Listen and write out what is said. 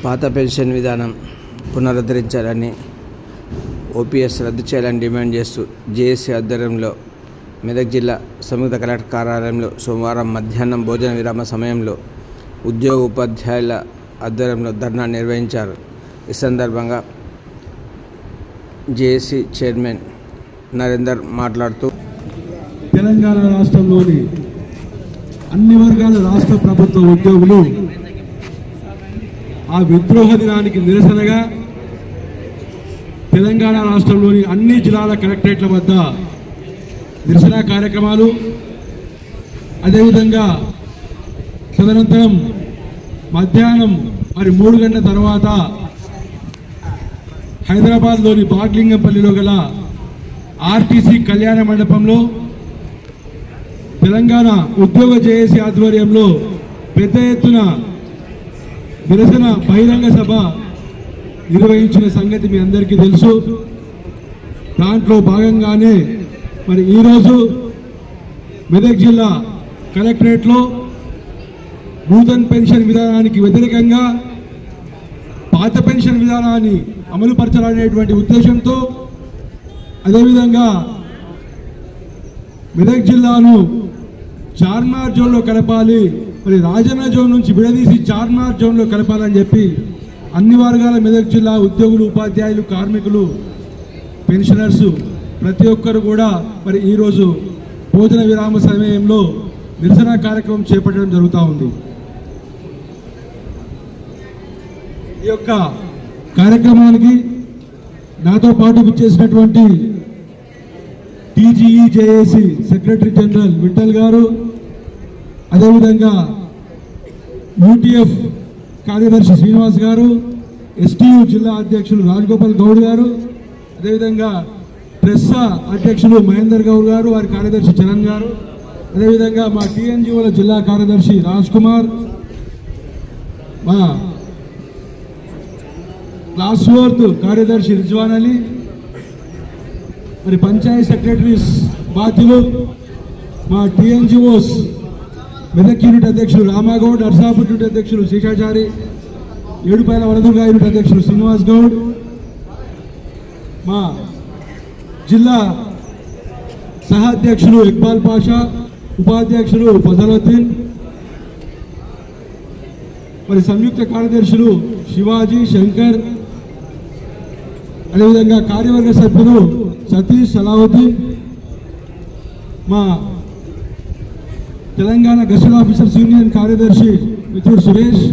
పాత పెన్షన్ విధానం పునరుద్ధరించాలని, ఓపీఎస్ రద్దు చేయాలని డిమాండ్ చేస్తూ జేఏసీ ఆధ్వర్యంలో మెదక్ జిల్లా సంయుక్త కలెక్టర్ కార్యాలయంలో సోమవారం మధ్యాహ్నం భోజన విరామ సమయంలో ఉద్యోగ ఉపాధ్యాయుల ఆధ్వర్యంలో ధర్నా నిర్వహించారు. ఈ సందర్భంగా జేఏసీ చైర్మన్ నరేందర్ మాట్లాడుతూ, తెలంగాణ రాష్ట్రంలోని అన్ని వర్గాల రాష్ట్ర ప్రభుత్వ ఉద్యోగులు ఆ విద్రోహ దినానికి నిరసనగా తెలంగాణ రాష్ట్రంలోని అన్ని జిల్లాల కలెక్టరేట్ల వద్ద నిరసన కార్యక్రమాలు, అదేవిధంగా తదనంతరం మధ్యాహ్నం 3 గంటల తర్వాత హైదరాబాద్లోని బాగ్లింగంపల్లిలో గల ఆర్టీసీ కళ్యాణ మండపంలో తెలంగాణ ఉద్యోగ జేఏసీ ఆధ్వర్యంలో పెద్ద ఎత్తున నిరసన బహిరంగ సభ నిర్వహించిన సంగతి మీ అందరికీ తెలుసు. దాంట్లో భాగంగానే ఈరోజు మెదక్ జిల్లా కలెక్టరేట్లో నూతన పెన్షన్ విధానానికి వ్యతిరేకంగా పాత పెన్షన్ విధానాన్ని అమలుపరచాలనేటువంటి ఉద్దేశంతో, అదేవిధంగా మెదక్ జిల్లాను చార్మార్ జోన్లో కలపాలి, రాజన్న జోన్ నుంచి విడదీసి చార్మార్ జోన్లో కలపాలని చెప్పి అన్ని వర్గాల మెదక్ జిల్లా ఉద్యోగులు, ఉపాధ్యాయులు, కార్మికులు, పెన్షనర్స్ ప్రతి ఒక్కరు కూడా ఈరోజు భోజన విరామ సమయంలో నిరసన కార్యక్రమం చేపట్టడం జరుగుతూ ఉంది. ఈ యొక్క కార్యక్రమానికి నాతో పాటు విచ్చేసినటువంటి TGE JAC secretary general Vithal గారు, అదేవిధంగా యూటీఎఫ్ కార్యదర్శి శ్రీనివాస్ గారు, ఎస్టీయూ జిల్లా అధ్యక్షులు రాజగోపాల్ గౌడ్ గారు, అదేవిధంగా ప్రెస్ అధ్యక్షులు మహేందర్ గౌడ్ గారు, వారి కార్యదర్శి చరణ్ గారు, అదేవిధంగా మా టీఎన్జీఓల జిల్లా కార్యదర్శి రాజ్ కుమార్, మా క్లాస్ 4th కార్యదర్శి రిజ్వాన్ అలీ, పంచాయత్ సెక్రటరీస్ బాధ్యులు, మా టీఎన్జీఓస్ మెదక్ యూనిట్ అధ్యక్షులు రామాగౌడ్, నర్సాపూర్ యూనిట్ అధ్యక్షులు శేషాచారి, ఏడుపాయల వరదుర్గా యూనిట్ అధ్యక్షులు శ్రీనివాస్ గౌడ్, మా జిల్లా సహ అధ్యక్షులు ఇక్బాల్ పాషా, ఉపాధ్యక్షులు ఫజలుద్దీన్, సంయుక్త కార్యదర్శులు శివాజీ, శంకర్, అదేవిధంగా కార్యవర్గ సభ్యులు సతీష్, సలావుద్దీన్, మా తెలంగాణ గెస్టెడ్ ఆఫీసర్స్ యూనియన్ కార్యదర్శి మిత్రుడు సురేష్,